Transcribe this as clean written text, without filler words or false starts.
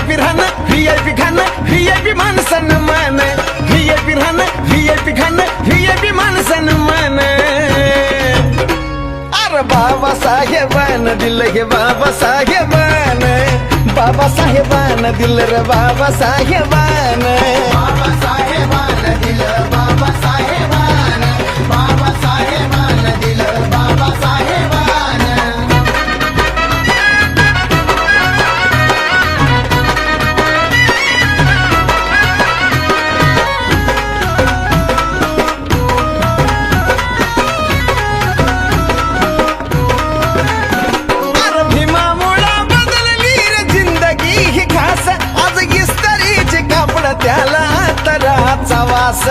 VIP राहणं VIP खाणं VIP मान सन्मान व्हीआयपी राहणं व्हीआयपी खाणं व्हीआयपी मान सन्मान अरे बाबासाहेबान दिलं हे बाबासाहेबान बाबासाहेबान दिलं रे बाबासाहेबान बाबासाहेबान दिलं बाबासाहेबान बाबासाहेबान दिलं बाबासाहेबान अरे भीमामुळा बदलली रे जिंदगी ही खास आज इस्त्रीचे कापड त्याला तराचा वास